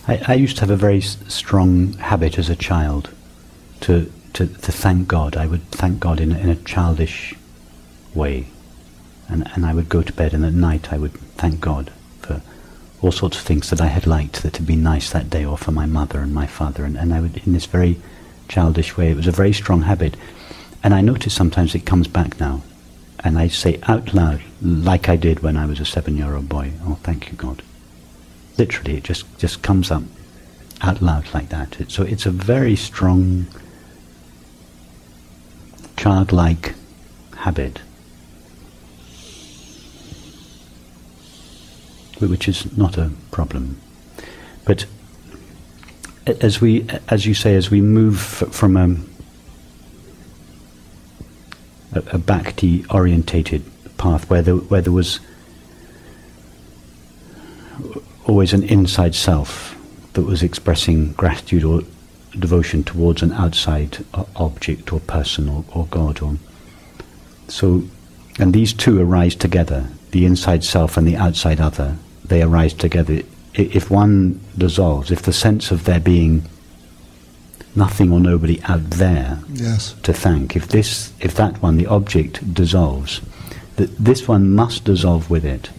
I used to have a very strong habit as a child to thank God. I would thank God in a childish way. And I would go to bed, and at night I would thank God for all sorts of things that I had liked, that had been nice that day, or for my mother and my father. And I would, in this very childish way, it was a very strong habit. And I notice sometimes it comes back now. And I say out loud, like I did when I was a 7-year-old boy, oh, thank you, God. Literally, it just comes up out loud like that. So it's a very strong, childlike habit, which is not a problem. But as you say, as we move from a bhakti-orientated path where there was always an inside self that was expressing gratitude or devotion towards an outside object or person or God, and these two arise together, the inside self and the outside other. They arise together. If one dissolves, if the sense of there being nothing or nobody out there, yes, to thank, if that one, the object, dissolves, this one must dissolve with it,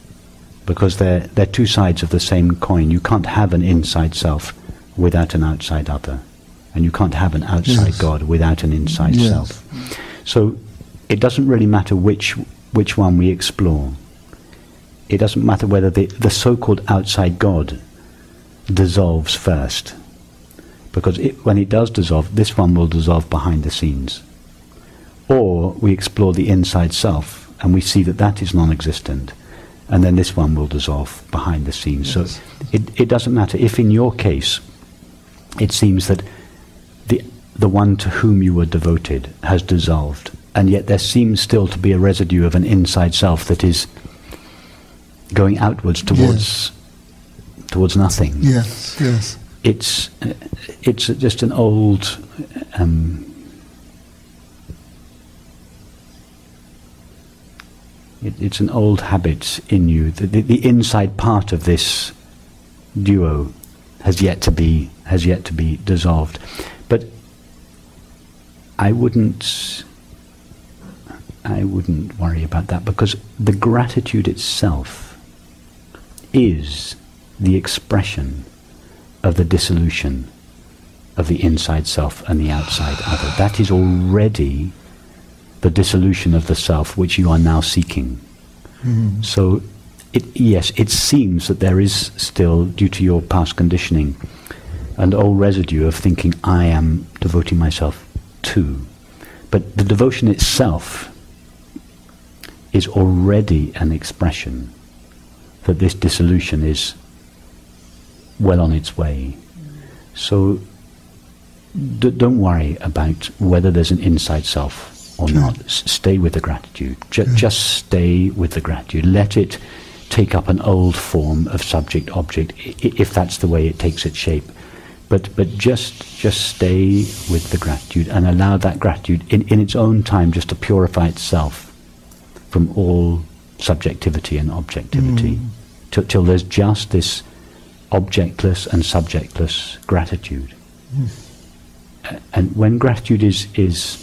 because they're two sides of the same coin. You can't have an inside self without an outside other, and you can't have an outside yes, God without an inside yes, self. So it doesn't really matter which one we explore. It doesn't matter whether the so-called outside God dissolves first, because when it does dissolve, this one will dissolve behind the scenes. Or we explore the inside self and we see that is non-existent, and then this one will dissolve behind the scenes. Yes. So it doesn't matter if in your case it seems that the one to whom you were devoted has dissolved, and yet there seems still to be a residue of an inside self that is going outwards towards nothing. Yes, yes. It's just an old it's an old habit in you. The inside part of this duo has yet to be dissolved. But I wouldn't worry about that, because the gratitude itself is the expression of the dissolution of the inside self and the outside other. That is already the dissolution of the self which you are now seeking. Mm-hmm. So, yes, it seems that there is still, due to your past conditioning, an old residue of thinking, I am devoting myself to. But the devotion itself is already an expression that this dissolution is well on its way. So don't worry about whether there's an inside self or not. Stay with the gratitude. Just stay with the gratitude. Let it take up an old form of subject-object, if that's the way it takes its shape. But just stay with the gratitude, and allow that gratitude in its own time just to purify itself from all subjectivity and objectivity, till there's just this objectless and subjectless gratitude. And when gratitude is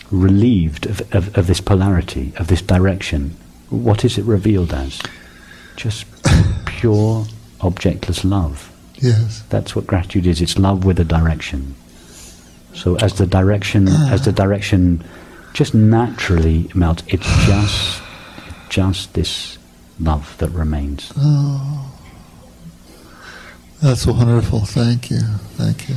relieved of this polarity, of this direction, what is it revealed as? Just pure objectless love. Yes. That's what gratitude is. It's love with a direction. So as the direction just naturally melts, it's just this love that remains. Oh, that's wonderful. Thank you. Thank you.